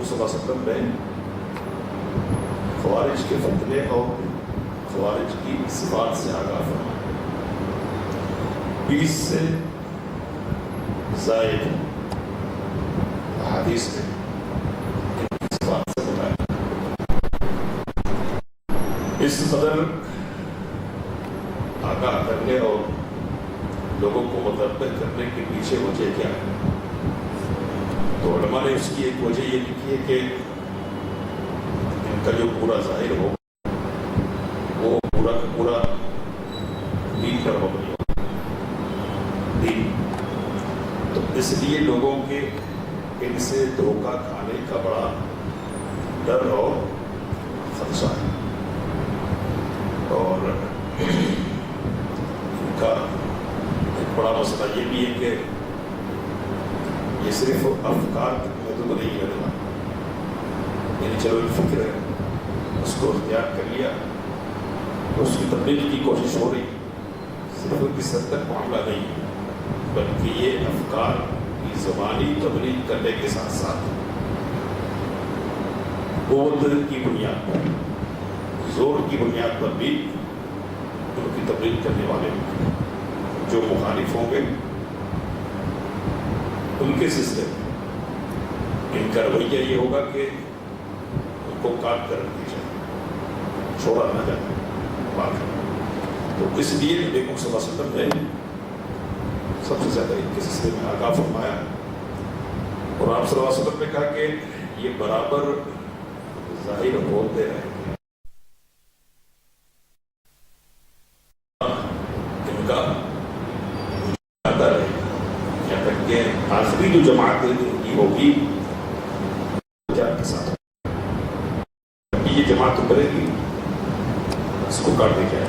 صلی اللہ علیہ وسلم نے خوارج کے فتنے اور خوارج کی صفات سے آگاہ فرمایا. 20 سے زائد حدیث میں ان صفات سے بتایا. اس قدر آگاہ کرنے اور لوگوں کو متنبہ کرنے کے پیچھے وجہ کیا ہے؟ تو علماء نے اس کی ایک وجہ یہ لکھی ہے کہ ان کا جو پورا ظاہر ہو وہ پورا کا پورا دین پر مبنی ہو. دین تو اس لیے لوگوں کے ان سے دھوکہ کھانے کا بڑا ڈر اور خدشہ ہے. اور ان کا ایک بڑا مسئلہ یہ بھی ہے کہ یہ صرف افکار محدود نہیں ہے. یعنی چلو ایک فکر ہے اس کو اختیار کر لیا تو اس کی تبدیل کی کوشش ہو رہی. صرف اس حد تک معاملہ نہیں ہے بلکہ یہ افکار کی زبانی تبدیل کرنے کے ساتھ ساتھ قوت کی بنیاد پر زور کی بنیاد پر بھی ان کی تبدیل کرنے والے جو مخالف ہوں گے ان کے سلسلے میں ان کا رویہ یہ ہوگا کہ ان کو کاٹ کر رکھ دی جائے, چھوڑا نہ جائے بات. تو اس لیے نبی صلی اللہ علیہ وسلم نے سب سے زیادہ ان کے سلسلے میں آگاہ فرمایا. اور آپ صلی اللہ علیہ وسلم نے کہا کہ یہ برابر ظاہر ہوتے رہے ان کا آتا رہے یہاں تک کہ آخری جو جماعت کی ہوگی کے ساتھ یہ جماعت ابھرے گی اس کو کاٹ دے جائے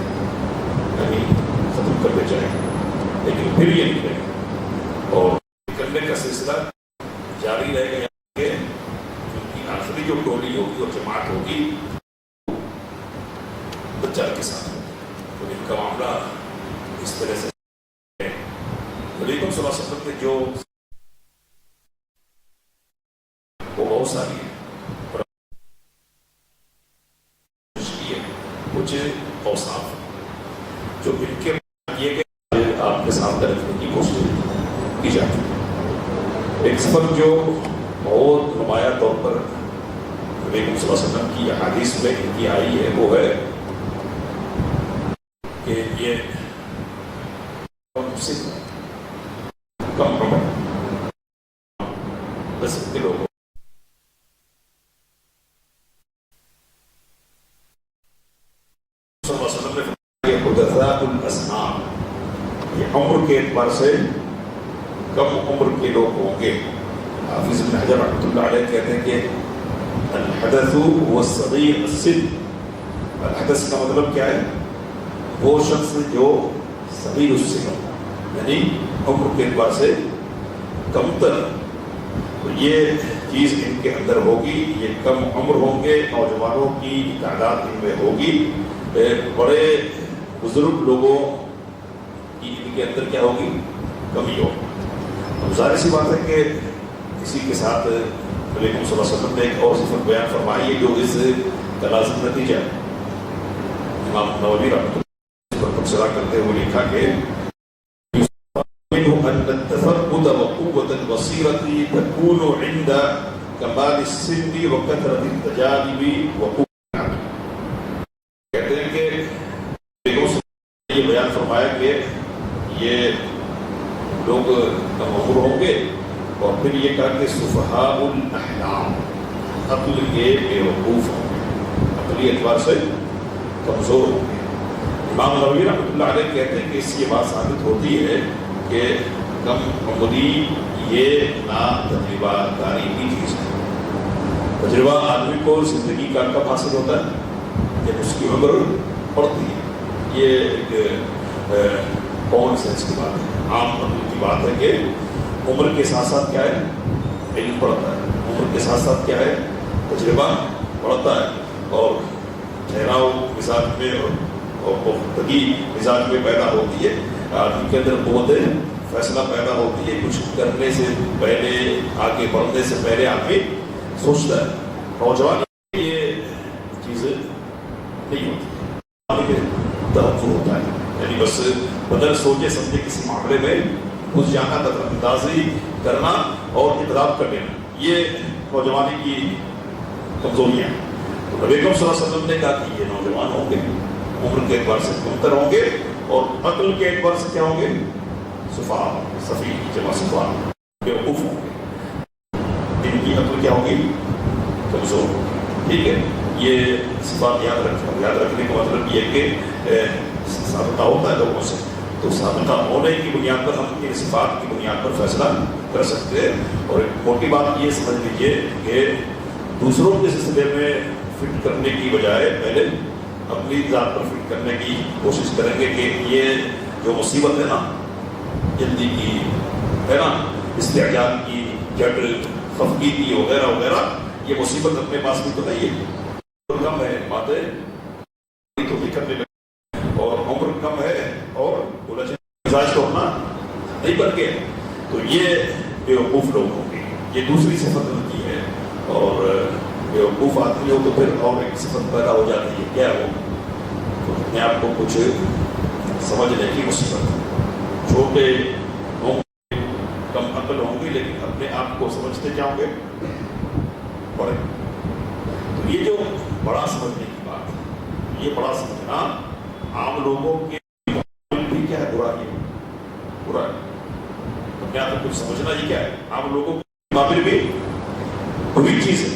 یعنی ختم کر دے جائے لیکن پھر یہ نکلے اور نکلنے کا سلسلہ جاری رہے گا کہ ان کی آخری جو ٹولی ہوگی اور جماعت ہوگی دجال کے ساتھ ہوگی. تو ان کا معاملہ اس طرح سے نبی صلی اللہ علیہ وسلم کے جو وہ بہت ساری ہے کچھ اوصاف جو ان کے یہ کہ آپ کے سامنے رکھنے کی کوشش کی جاتی ہے. ایک صفت جو بہت نمایاں طور پر نبی صلی اللہ علیہ وسلم کی احادیث میں ان کی آئی ہے وہ ہے کہ یہ کم بس لوگ یہ عمر کے اعتبار سے کم عمر کے لوگ ہوں گے. حافظ ابن حجر رحمۃ اللہ علیہ کہتے ہیں کہ الحدث هو الصغير السن. الحدث کا مطلب کیا ہے؟ وہ شخص جو صغیر السن یعنی عمر کے اعتبار سے کم تر. تو یہ چیز ان کے اندر ہوگی. یہ کم عمر ہوں گے, نوجوانوں کی تعداد ان میں ہوگی. بڑے بزرگ لوگوں کی ان کے اندر کیا ہوگی؟ کمی ہوگی. اب ظاہر سی بات ہے کہ اسی کے ساتھ نبی صلی اللہ علیہ وسلم نے ایک اور صفت بیان فرمائی ہے جو اس کا لازم نتیجہ ہے. امام نووی رحمۃ اللہ اس پر تبصرہ کرتے ہوئے لکھا کہ منه ان التفقد وقوة البصيرة تكون عند كمال السن وكثرة التجارب وقوة. کہتے ہیں کہ یہ بیان فرمایا کہ یہ لوگ کم عمر ہوں گے اور پھر یہ کہا کہ سفہاء الاحلام عقل کے بے وقوف ہوں گے, عقلی اعتبار سے کمزور ہوں گے. امام نووی رحمۃ اللہ علیہ کہتے ہیں کہ اس سے یہ بات ثابت ہوتی ہے کہ کم عمری یہ نا تجربہ داری کی چیز ہے. تجربہ آدمی کو زندگی کا کب حاصل ہوتا ہے؟ جب اس کی عمر بڑھتی ہے. یہ ایک کامن سینس کی بات ہے, عام عقل کی بات ہے کہ عمر کے ساتھ ساتھ کیا ہے؟ علم بڑھتا ہے. عمر کے ساتھ ساتھ کیا ہے؟ تجربہ بڑھتا ہے. اور ٹھہراؤ مزاج میں اور پختگی مزاج میں پیدا ہوتی ہے. آدمی کے اندر قوت فیصلہ پیدا ہوتی ہے. کچھ کرنے سے پہلے, آگے بڑھنے سے پہلے آدمی سوچتا ہے نوجوان یہ چیزیں نہیں ہوتی، توقع ہوتا ہے، یعنی بس بدل سوچے سمجھے کسی معاملے میں گھس جانا، قدر اندازی کرنا اور اطراف کر لینا، یہ نوجوانی کی کمزوریاں ہیں۔ تو نبی اکرم صلی اللہ علیہ وسلم نے کہا کہ یہ نوجوان ہوں گے، عمر کے اعتبار سے کمتر ہوں گے اور عقل کے اعتبار سے کیا ہوں گے؟ صفا، صفی جمع صفا، بیوقوف ہوں گے، ان کی عقل کیا ہوگی؟ کمزور ہوگی۔ ٹھیک ہے، یہ صفات یاد رکھنا، یاد رکھنے کا مطلب یہ کہ سابقہ ہوتا ہے لوگوں سے، تو سابقہ ہونے کی بنیاد پر ہم ان صفات کی بنیاد پر فیصلہ کر سکتے ہیں۔ اور ایک موٹی بات یہ سمجھ لیجیے کہ دوسروں کے سلسلے میں فٹ کرنے کی بجائے پہلے اپنی ذات پر فٹ کرنے کی کوشش کریں گے کہ یہ جو مصیبت ہے نا، جلدی کی ہے نا، استعجال کی، جٹ خفگی کی وغیرہ وغیرہ، یہ مصیبت اپنے پاس بھی تو نہیں ہے، کم ہے، باتیں تو بھی کرنے لگے، اور عمر کم ہے اور مزاج تو ہونا نہیں بن گیا، تو یہ بیوقوف لوگ ہوں گے، یہ دوسری صفت ان کی ہے۔ اور بیوقوف آدمی ہو تو پھر اور ایک صفت پیدا ہو جاتی ہے، کیا ہے وہ؟ تو اپنے آپ کو کچھ سمجھنے کی مصیبت، چھوٹے ہوں گے، کم عقل ہوں گے، لیکن اپنے آپ کو سمجھتے کیا ہوں گے؟ بڑے۔ تو یہ جو بڑا سمجھنے کی بات ہے، یہ بڑا سمجھنا عام لوگوں کے بھی کیا ہے؟ برا ہے، برا ہے۔ اپنے آپ کو کچھ سمجھنا یہ کیا ہے؟ عام لوگوں کے مقابل بھی بری چیز ہے،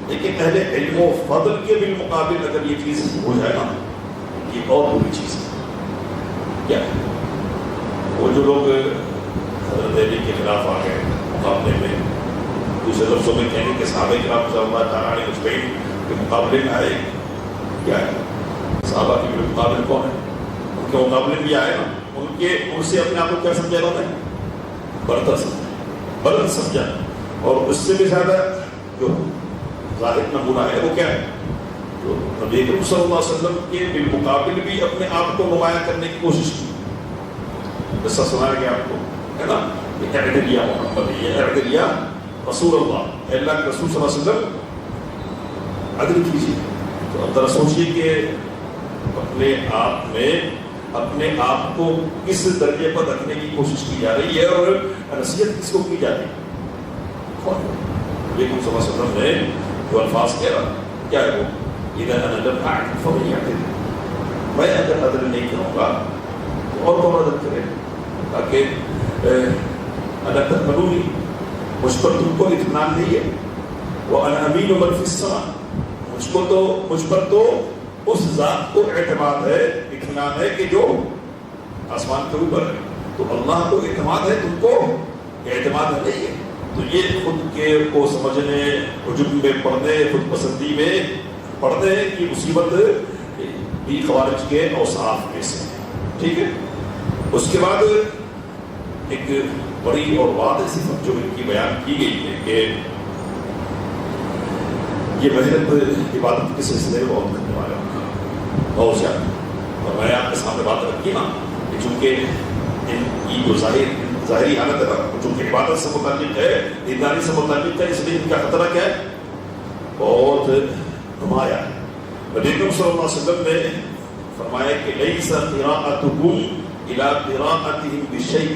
لیکن اہل علم و فضل کے بالمقابل اگر یہ چیز ہو جائے نا، یہ اور بری چیز ہے۔ کیا ہے؟ وہ جو لوگ حضرت علی کے خلاف آ گئے مقابلے میں، دوسرے لفظوں میں کہیں کہ صحابہ کرام رضی اللہ تعالیٰ عنہم اجمعین کے مقابلے میں آئے، کیا ہے؟ صحابہ کے بالمقابل کون ہے؟ ان کے مقابلے بھی آئے نا، ان سے اپنے آپ کو کیا سمجھا انہوں نے؟ برتر سمجھا، بلند سمجھا، اور اس سے بھی زیادہ جو ظاہر نمونہ ہے وہ کیا ہے؟ جو نبی اکرم صلی اللہ علیہ وسلم کے بالمقابل بھی اپنے آپ کو نمایاں کرنے کی کوشش کی۔ قصہ سنایا گیا آپ کو، ہے نا، یہ اعدلیہ محمد، یہ اعدلیہ رسول اللہ، اللہ کے رسول صلی اللہ علیہ وسلم عدل کیجیے۔ تو اب ذرا سوچیے کہ اپنے آپ میں اپنے آپ کو کس درجے پر رکھنے کی کوشش کی جا رہی ہے اور نصیحت کس کو کی جاتی ہے؟ لیکن صلی اللہ علیہ وسلم نے جو الفاظ کہا، کیا ہے وہ؟ اذا انا لم اعدل فمن يعدل، میں اگر عدل نہیں کروں گا تو اور کون عدل کرے؟ تاکہ انا تأمنونی، مجھ پر تم کو اطمینان نہیں ہے، وانا امین من فی السماء، مجھ پر تو اس ذات کو اعتماد ہے، اطمینان ہے کہ جو آسمان کے اوپر ہے، تو اللہ کو اعتماد ہے، تم کو اعتماد نہیں ہے۔ تو یہ خود کے کو سمجھنے، عجب میں پڑھنے، خود پسندی میں پڑھنے کی مصیبت بھی خوارج کے اوصاف میں سے، ٹھیک ہے۔ اس کے بعد ایک بڑی اور واضح صفت جو ان کی بیان کی گئی ہے کہ یہ محنت عبادت کے سلسلے میں بہت کرنے والے ہیں، بہت زیادہ۔ اور میں آپ کے سامنے بات رکھی نا کہ چونکہ ان کی جو ظاہری حالت ہے نا، چونکہ عبادت سے متعلق ہے، دینداری سے متعلق ہے، اس لیے ان کا خطرہ کیا ہے؟ بہت نمایاں ہے۔ نبی اکرم صلی اللہ علیہ وسلم نے فرمایا کہ لیس قراءتکم الی قراءتہم بشیء،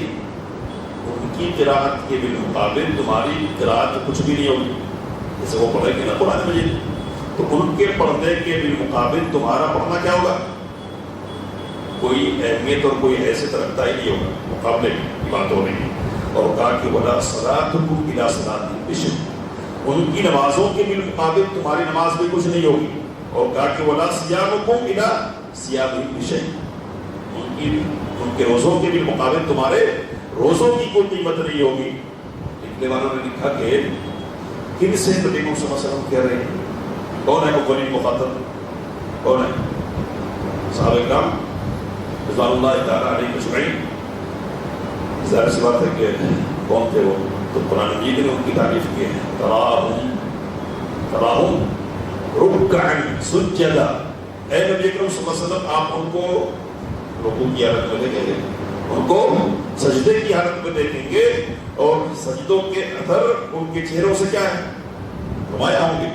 ان کی قراءت کے بالمقابل تمہاری قراءت کچھ بھی نہیں ہوگی۔ جیسے وہ پڑھیں گے نا قرآن مجید، تو ان کے پڑھنے کے بالمقابل تمہارا پڑھنا کیا ہوگا؟ کوئی اہمیت اور کوئی حیثیت رکھتا ہی نہیں ہوگا، مقابلے کی بات ہو رہی ہے۔ اور کہا کہ وَلَا صَلَاتُكُمْ إِلَىٰ صَلَاتِ الْعِشْاءِ، ان کی نمازوں کے بالمقابل تمہاری نماز بھی کچھ نہیں ہوگی۔ اور کہا کہ وَلَا صِيَامُكُمْ إِلَىٰ صِيَامِ الْعِشْاءِ، ان کے روزوں کے بالمقابل تمہارے روزوں کی کوئی قیمت نہیں ہوگی۔ لکھنے والوں نے لکھا کہ کن سے نبی صلی اللہ علیہ وسلم کہہ رہے ہیں؟ کون ہے اولین مخاطب؟ کون ہے؟ صحابہ کرام رضوان اللہ تعالیٰ علیہ اجمعین۔ ظاہر سی بات ہے کہ کون تھے وہ؟ تو قرآن مجید نے ان کی تعریف کی ہے، تراہم رکعا سجدا۔ اے نبی اکرم صلی اللہ علیہ وسلم، آپ ان کو رکوع کی حالت میں دیکھیں گے، ان کو سجدے کی حالت میں دیکھیں گے، اور سجدوں کے اثر ان کے چہروں سے کیا ہے؟ فرمایا ہوں گے.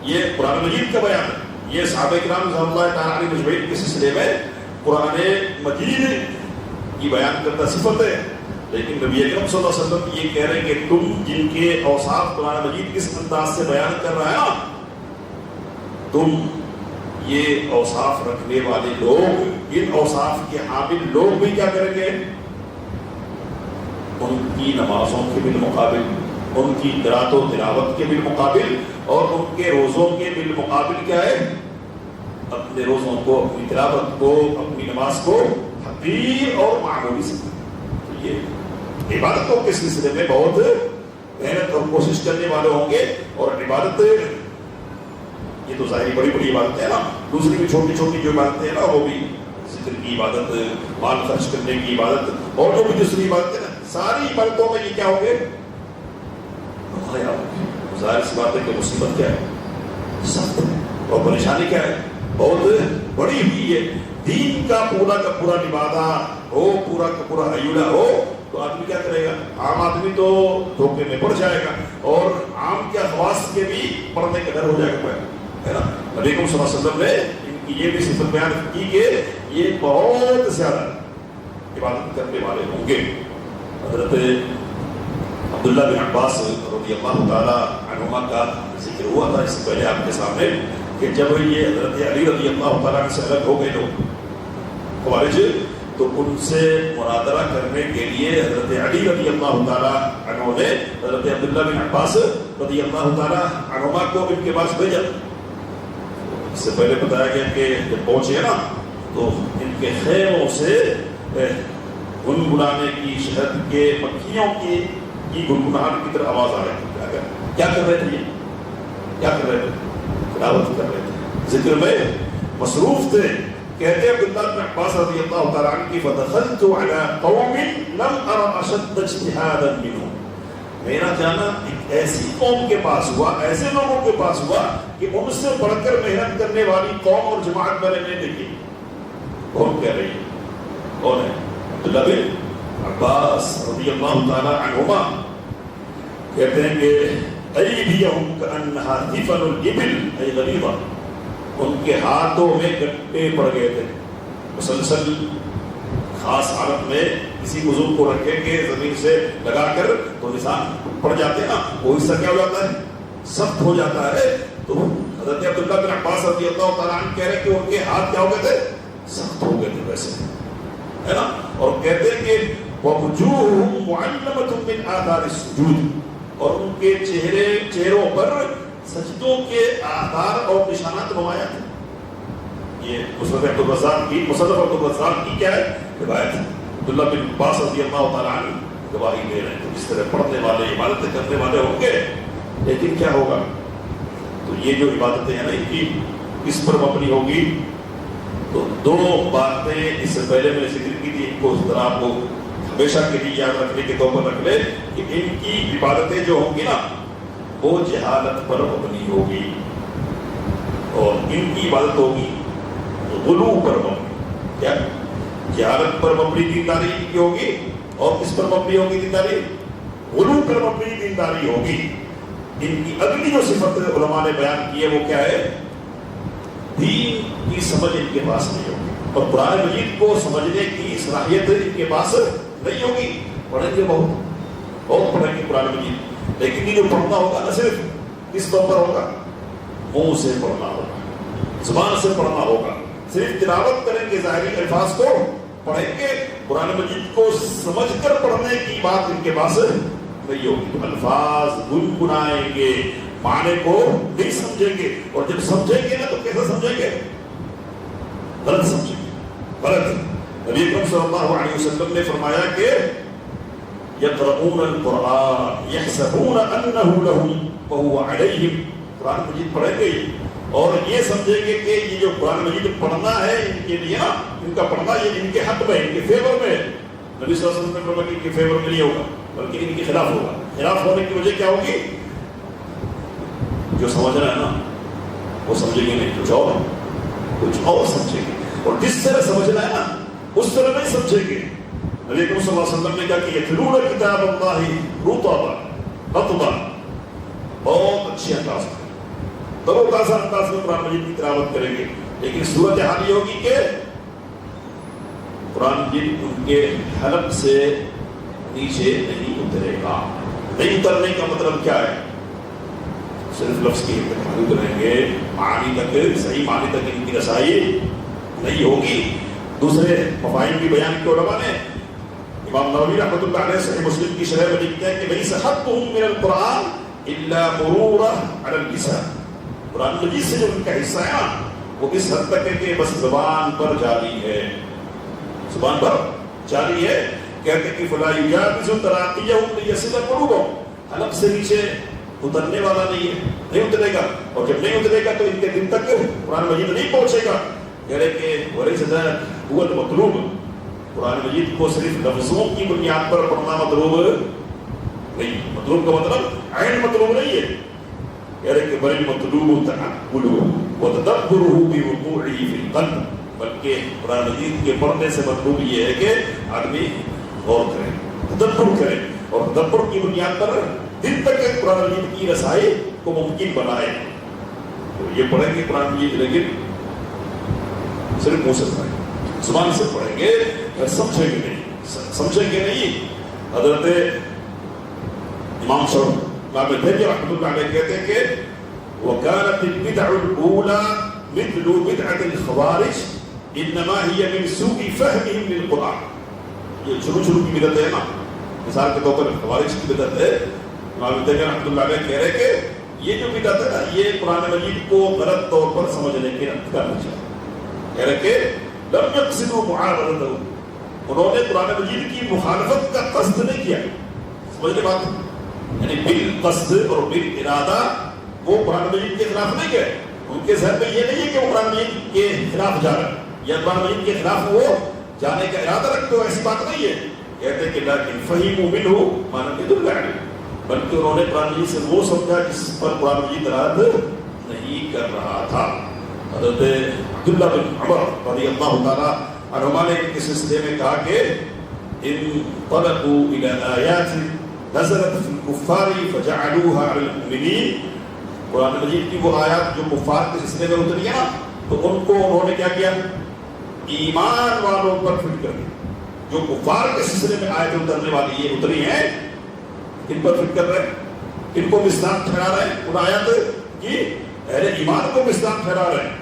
یہ قرآن مجید کا بیان ہے. یہ صحابہ کرام رضی اللہ تعالیٰ عنہم اجمعین کے سلسلے میں قرآن مجید کی بیان کرتا صفت ہے. لیکن نبی اکرم صلی اللہ علیہ وسلم یہ کہہ رہے ہیں کہ تم جن کے اوصاف قرآن مجید کس انداز سے بیان کر رہا ہے نا، تم یہ اوصاف رکھنے والے لوگ، ان اوصاف کے حامل لوگ بھی کیا کریں گے؟ ان کی نمازوں کے بالمقابل، ان کی قرات و تلاوت کے بالمقابل اور ان کے روزوں کے بالمقابل کیا ہے؟ اپنے روزوں کو، اپنی تلاوت کو، اپنی نماز کو حقیر اور معمولی سمجھیں. یہ عبادتوں کے سلسلے میں بہت محنت اور کوشش کرنے والے ہوں گے. اور عبادت یہ تو ظاہری بڑی بڑی عبادتیں ہیں نا، دوسری بھی چھوٹی چھوٹی جو عبادتیں ہیں نا، وہ بھی ذکر کی عبادت، مال خرچ کرنے کی عبادت اور جو بھی دوسری عبادتیں نا، ساری عبادتوں میں یہ کیا ہوں گے؟ ظاہر سی بات ہے کہ مصیبت کیا ہے؟ سخت ہے. اور پریشانی کیا ہے؟ بہت بڑی ہوئی ہے. دین کا پورا نبادہ ہو، پورا کا پورا ایولا ہو تو آدمی کیا کرے گا؟ عام آدمی تو دھوکے میں پڑ جائے گا، اور عام کے خواص کے بھی پڑھنے کا ڈر ہو جائے گا، ہے نا. نبی صلی اللہ علیہ وسلم نے ان کی یہ بھی صفت بیان کی کہ یہ بہت زیادہ عبادت کرنے والے ہوں گے. حضرت عبداللہ بن عباس رضی اللہ تعالی عنہما کا ذکر ہوا تھا اس سے پہلے آپ کے سامنے، کہ جب یہ حضرت علی رضی اللہ تعالیٰ سے الگ ہو گئے لوگ خوارج، تو ان سے مناظرہ کرنے کے لیے حضرت علی رضی اللہ تعالیٰ عنہ نے حضرت عبداللہ بن عباس رضی اللہ تعالیٰ عنہما کو ان کے پاس بھیجا. اس سے پہلے بتایا گیا کہ جب پہنچے نا تو ان کے خیموں سے گنگنانے کی، شہد کے مکھیوں کی گنگناہٹ کی طرح آواز آ رہی تھی. کیا کر رہے تھے؟ کیا کر رہے تھے؟ تلاوت کر رہے تھے، ذکر میں مصروف تھے. کہتے ہیں عبداللہ بن عباس رضی اللہ تعالیٰ عنہ کی فدخلت علی قوم لم ارى اشد اجتهادا منهم. میرا جانا ایک ایسی قوم کے پاس ہوا، ایسے لوگوں کے پاس ہوا کہ ان سے بڑھ کر محنت کرنے والی قوم اور جماعت میں نے نہیں دیکھی. کون کہہ رہی ہے؟ کون ہے؟ عبداللہ بن عباس رضی اللہ تعالیٰ عنہما کہتے ہیں کہ ایدیہم کانہا ثفل الابل ای غلیظہ. ان کے ہاتھوں میں گٹے پڑ گئے تھے. مسلسل خاص حالت میں کسی عضو کو رکھیں گے زمین سے لگا کر تو نشان پڑ جاتے ہیں نا، وہ حصہ کیا ہو جاتا ہے؟ سخت ہو جاتا ہے. تو حضرت عبداللہ بن عباس رضی اللہ تعالیٰ عنہ کہہ رہے ہیں کہ ان کے ہاتھ کیا ہو گئے تھے؟ سخت ہو گئے تھے ویسے، ہے نا. اور کہتے ہیں کہ وَوُجُوهُهُمْ مُعَلَّمَةٌ مِّنْ آثَارِ السُّجُودِ. اور ان کے چہروں پر سجدوں کے آثار اور نشانات نمایاں تھے. یہ مصنف عبدالرزاق کی کیا ہے روایت ہے. عبداللہ بن عباس رضی اللہ تعالیٰ عنہ گواہی دے رہے ہیں. جس طرح پڑھنے والے، عبادتیں کرنے والے ہوں گے، لیکن کیا ہوگا؟ تو یہ جو عبادتیں ہیں نا، ان کی کس پر مبنی ہوگی؟ تو دو باتیں اس سے پہلے میں نے ذکر کی تھی، ان کو اس طرح آپ کو ہمیشہ کے لیے یاد رکھنے کے طور پر رکھ لے کہ ان کی عبادتیں جو ہوں گی نا، وہ جہالت پر مبنی ہوگی، اور ان کی عبادت ہوگی غلو پر مبنی. کیا؟ جہالت پر مبنی دینداری کی ہوگی، اور کس پر مبنی ہوگی دینداری؟ غلو پر مبنی دینداری ہوگی. ان کی اگلی جو صفت علماء نے بیان کی ہے وہ کیا ہے؟ دین کی سمجھ ان کے پاس نہیں ہوگی، اور قرآن مجید کو سمجھنے کی صلاحیت ان کے پاس نہیں ہوگی. پڑھیں گے بہت پڑھیں گے قرآن مجید، لیکن یہ جو پڑھنا ہوگا نہ صرف کس طور پر ہوگا؟ منہ سے پڑھنا ہوگا، زبان سے پڑھنا ہوگا. صرف تلاوت کریں گے، ظاہری الفاظ کو پڑھیں گے، قرآن مجید کو سمجھ کر پڑھنے کی بات ان کے پاس نہیں ہوگی. تو الفاظ گنگنائیں گے، معنی کو نہیں سمجھیں گے، اور جب سمجھیں گے نا تو کیسے سمجھیں گے؟ غلط سمجھیں گے، غلط. نبی اکرم صلی اللہ علیہ وسلم نے فرمایا کہ یقرؤون القرآن یحسبون انہ لہم وہو علیہم. قرآن مجید پڑھیں گے اور یہ سمجھیں گے کہ یہ جو قرآن مجید پڑھنا ہے ان کے لیے، ان کا پڑھنا یہ ان کے حق میں، ان کے فیور میں. نبی صلی اللہ علیہ وسلم نے فرمایا کہ ان کے فیور میں نہیں ہوگا بلکہ ان کے خلاف ہوگا. خلاف ہونے کی وجہ کیا ہوگی؟ جو سمجھنا ہے نا وہ سمجھیں گے نہیں، کچھ اور سمجھیں گے، اور جس طرح سمجھنا ہے نا اس طرح نہیں سمجھیں گے. نبی صلی اللہ علیہ وسلم نے کہا کہ یتلون کتاب اللہ رطبا، بہت اچھی انداز میں ترو تازہ انداز میں قرآن مجید کی تلاوت کریں گے. لیکن صورت حال یہ ہوگی کہ قرآن مجید ان کے حلق سے نیچے نہیں اترے گا. نہیں اترنے کا مطلب کیا ہے؟ صرف لفظ کی انتقال اتریں گے، معانی تک، صحیح معنی تک ان کی رسائی نہیں ہوگی. دوسرے مفاہیم کی بیان کے علماء نے، امام نووی رحمۃ اللہ علیہ صحیح مسلم کی شرح میں لکھتے ہیں کہ لَيْسَ حَقُّهُم مِّنَ الْقُرْآنِ إِلَّا مُرُورًا عَلَى اللِّسَانِ. قرآن مجید سے جو ان کا حصہ ہے نا وہ اس حد تک ہے کہ بس زبان پر جاری ہے، زبان پر جاری ہے. کہتے ہیں کہ فَلَا يُجَاوِزُ تَرَاقِيَهُمْ لِيَصِلَ قُلُوبُهُم. حلق سے نیچے اترنے والا نہیں ہے، نہیں اترے گا. اور جب نہیں اترے گا تو ان کے دل تک قرآن مجید نہیں پہنچے گا. کہہ رہے کہ وَلَيْسَ ذَلِكَ هُوَ الْمَطْلُوبُ. قرآن مجید کو صرف لفظوں کی بنیاد پر پڑھنا مطلوب نہیں. مطلوب کا مطلب عین مطلوب نہیں ہے. کہہ رہے کہ بل المطلوب تأملُهُ وتدبره بوقوعه في القلب. بلکہ قرآن مجید کے پڑھنے سے مطلوب یہ ہے کہ آدمی غور کرے، تدبر کرے، اور تدبر کی بنیاد پر دل تک قرآن مجید کی رسائی کو ممکن بنائے. تو یہ پڑھیں گے قرآن مجید، لیکن صرف منہ سے پڑھیں گے، زبان سے پڑھیں گے، سمجھیں گے نہیں، سمجھیں گے نہیں. حضرت امام ابن تیمیہ رحمۃ اللہ علیہ کہتے ہیں کہ وَكَانَتِ الْبِدْعُ الْأُولَى مِثْلُ بِدْعَةِ الْخَوَارِجِ إِنَّمَا هِيَ مِنْ سُوءِ فَهْمِهِمْ لِلْقُرْآنِ. یہ شروع کی بدعت ہے نا، مثال کے طور پر خوارج کی بدعت ہے. امام ابن تیمیہ رحمۃ اللہ علیہ کہہ رہے کہ یہ جو بدعت ہے نا یہ قرآن مجید کو غلط طور پر سمجھنے کی رد کرنا چاہیے. کہہ رہے کہ لم يقصدوا معارضته. انہوں نے قرآن مجید کی مخالفت کا قصد نہیں کیا. سمجھنے بات، یعنی بالقصد اور بالارادہ وہ قرآن مجید کے خلاف نہیں گئے. ان کے ذہن میں یہ نہیں ہے کہ وہ قرآن مجید کے خلاف جا رہے ہیں یا قرآن مجید کے خلاف وہ جانے کا ارادہ رکھتے ہو، ایسی بات نہیں ہے. کہتے ہیں کہ لیکن فہموا منہ ما لم يدل علیہ. بلکہ انہوں نے قرآن مجید سے وہ سمجھا جس پر قرآن مجید رد نہیں کر رہا تھا. حضرت عبداللہ بن عمر رضی اللہ تعالیٰ عنہما نے اس سلسلے میں کہا کہ انطلقوا الى آیات نزلت فی الکفار فجعلوها علی المؤمنین. قرآن مجید کی وہ آیات جو کفار کے سلسلے میں اتری ہیں نا تو ان کو انہوں نے کیا کیا؟ ایمان والوں پر فٹ کر دیا. جو کفار کے سلسلے میں آیتیں اترنے والی یہ اتری ہیں کن پر فٹ کر رہے ہیں؟ کن کو مصداق ٹھہرا رہے ہیں؟ ان آیات کی اہل ایمان کو مصداق ٹھہرا رہے ہیں.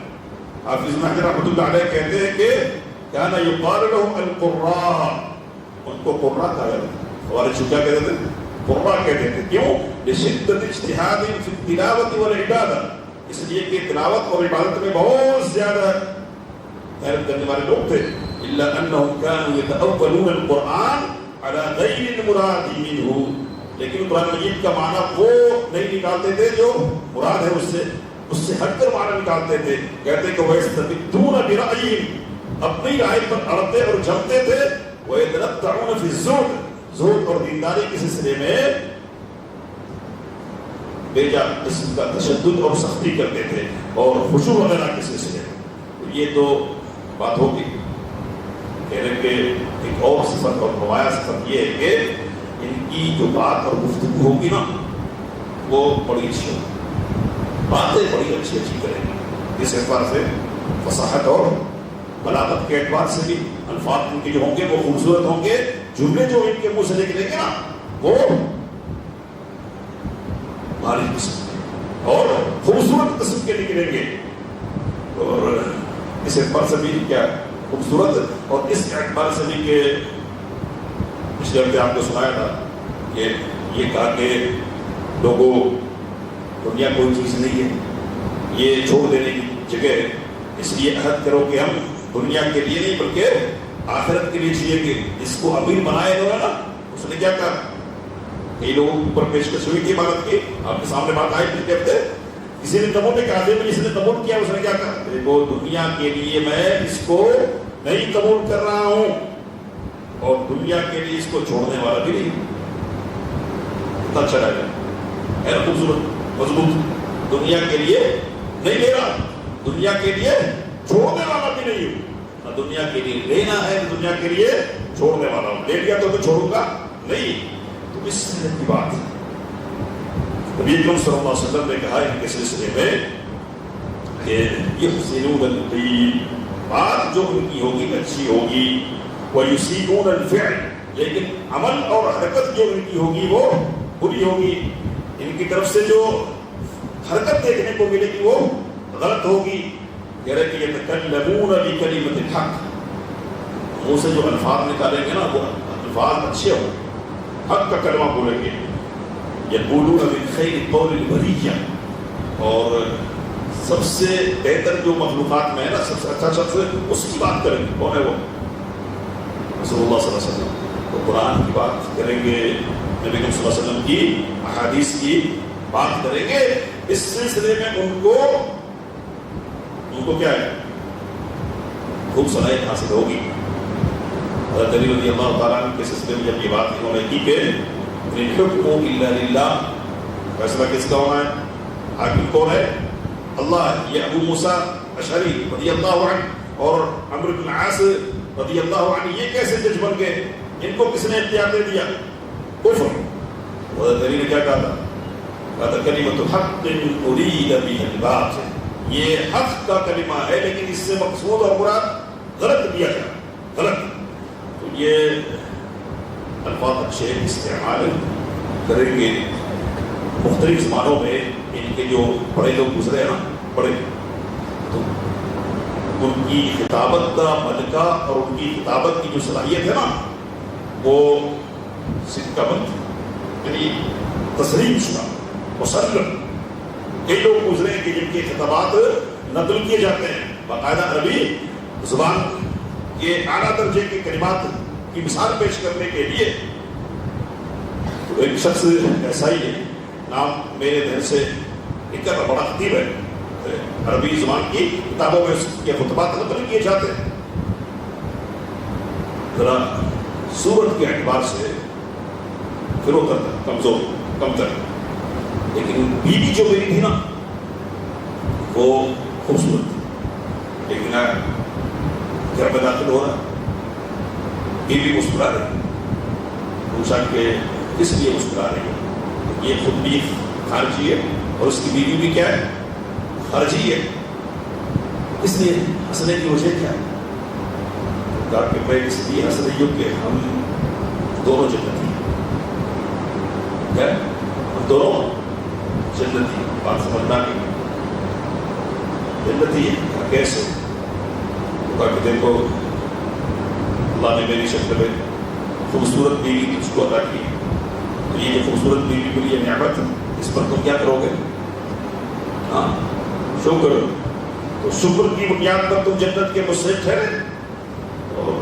حافظ ابن حجر رحمۃ اللہ علیہ کہتے ہیں کہ کان یقال لهم القراء. ان کو قراء کہا جاتا ہے. خوارج کیا کہتے تھے؟ قراء کہتے تھے. کیوں؟ لشدت اجتہاد فی التلاوۃ والعبادہ. اس لیے کہ تلاوت اور عبادت میں بہت زیادہ محنت کرنے والے لوگ تھے. الا انهم كانوا يتأولون القرآن على غیر المراد منه. لیکن قرآن مجید کا معنی وہ نہیں نکالتے تھے جو مراد ہے اس سے ہٹ کر معنی نکالتے تھے. کہتے کہ وَيَسْتَبِدُّونَ بِرَأْيِهِمْ. اپنی رائے پر اڑتے اور جمتے تھے. وَيَتَنَطَّعُونَ فِي الزُّهْدِ. زہد اور دینداری کے سلسلے میں بے جا قسم کا تشدد اور سختی کرتے تھے اور خشوع وغیرہ کے سلسلے میں. یہ تو بات ہوگی. کہہ رہے کہ ایک اور صفت اور نمایاں صفت یہ ہے کہ ان کی جو بات اور گفتگو ہوگی نا وہ بڑی اچھی ہوگی. باتیں بڑی اچھی کریں گے. اس اعتبار سے فصاحت اور بلاغت کے اعتبار سے بھی الفاظ ان کے جو ہوں گے وہ خوبصورت ہوں گے. جملے جو ان کے منہ سے نکلیں گے نا وہ بھاری قسم کے اور خوبصورت قسم کے نکلیں گے. اور اس اعتبار سے بھی کیا خوبصورت اور اس اعتبار سے بھی کہ پچھلے ہفتے آپ کو سنایا تھا کہ یہ کہا کہ لوگوں دنیا کوئی چیز نہیں ہے، یہ چھوڑ دینے کی جگہ ہے. اس لیے عہد کرو کہ ہم دنیا کے لیے نہیں بلکہ آخرت کے لیے چاہیے کہ اس کو امیر بنائے گا نا. اس نے کیا کہا؟ کئی لوگوں کے اوپر پیشکش ہوئی تھی عبادت کی. آپ کے سامنے بات آئی پچھلے ہفتے. کسی نے قبول نہیں کہا تھا. جس نے قبول کیا اس نے کیا کہا؟ دیکھو دنیا کے لیے میں اس کو نہیں قبول کر رہا ہوں اور دنیا کے لیے اس کو چھوڑنے والا بھی نہیں. کتنا اچھا رہے گا، خوبصورت مضبوط. دنیا کے لیے نہیں لے رہا، دنیا کے لیے چھوڑنے والا بھی نہیں ہوں. نہ دنیا کے لیے لینا ہے، دنیا کے لیے چھوڑنے والا ہوں. لے لیا تو میں چھوڑوں گا نہیں. تو اس طرح کی بات نبی اکرم صلی اللہ علیہ وسلم نے کہا ان کے سلسلے میں کہ یحسنون القیل، بات جو ان کی ہوگی اچھی ہوگی، ویسیئون الفعل، لیکن عمل اور حرکت جو ان کی ہوگی وہ بری ہوگی، ان کی طرف سے جو حرکت دیکھنے کو ملے گی وہ غلط ہوگی. کہہ رہے کہ یتکلمون بکلمۃ الحق، منہ سے جو الفاظ نکالیں گے نا وہ الفاظ اچھے ہوں، حق کا کلمہ بولیں گے. یقولون من خیر قول البریہ، اور سب سے بہتر جو مخلوقات میں ہے نا، سب سے اچھا شخص اس کی بات کریں گے. کون ہے وہ؟ رسول اللہ صلی اللہ علیہ وسلم. تو قرآن کی بات کریں گے، نبی صلی اللہ علیہ وسلم کی احادیث کی بات کریں گے. اس سلسلے میں ان کو کیا ہے؟ خوب صلاحیت حاصل ہوگی. حضرت علی رضی اللہ تعالیٰ عنہ کے سلسلے میں جب یہ بات انہوں نے کی کہ الحکم الا للہ، فیصلہ کس کا ہونا ہے؟ حاکم کون ہے؟ اللہ ہے. یہ ابو موسیٰ اشعری رضی اللہ عنہ اور عمرو بن العاص رضی اللہ عنہ یہ کیسے جج بن گئے؟ ان کو کس نے اختیار دے دیا؟ کفر. حضرت علی نے کیا کہا تھا؟ کہا تھا کلمۃ حق ارید بہ الباطل، یہ حق کا کلمہ ہے لیکن اس سے مقصود اور مراد غلط دیا جائے، غلط. تو یہ الفاظ اچھے استعمال کریں گے. مختلف زبانوں میں ان کے جو بڑے لوگ گزرے ہیں نا، بڑے، تو ان کی خطابت کا ملکہ اور ان کی خطابت کی جو صلاحیت ہے نا وہ سکہ بند، یعنی تصریح شدہ مسلم. کئی لوگ گزرے کہ جن کے خطابات نقل کیے جاتے ہیں باقاعدہ عربی زبان کے اعلیٰ درجے کے کلمات کی مثال پیش کرنے کے لیے. تو ایک شخص ایسا ہی ہے، نام میرے ذہن سے نکل رہا، بڑا خطیب ہے، عربی زبان کی کتابوں میں اس کے خطبات نقل کیے جاتے ہیں. ذرا صورت کے اعتبار سے پھر ہوتا تھا کمزور، کمتر، لیکن بیوی جو میری تھی نا وہ خوبصورت تھی. لیکن گھر میں داخل ہو رہا، بیوی مسکرا رہی. پوچھا کہ کس لیے مسکرا رہی ہے؟ یہ خود بھی خارجی ہے اور اس کی بیوی بھی کیا ہے؟ خارجی ہے. اس لیے ہنسنے کی وجہ کیا ہے؟ کہا کہ میں اس لیے ہنس رہی ہوں کہ ہم دونوں جنتی ہیں. کیا؟ ہم دونوں جنتی ہیں. بات سمجھنا نہیں، جنتی ہے. کیسے؟ کہا کہ دیکھو اللہ نے میری شکل میں خوبصورت بیوی تجھ کو عطا کی، تو یہ جو خوبصورت بیوی کے لیے نعمت، اس پر تم کیا کرو گے؟ ہاں، شکر. تو شکر کی بنیاد پر تم جنت کے مستحق ٹھہرے. اور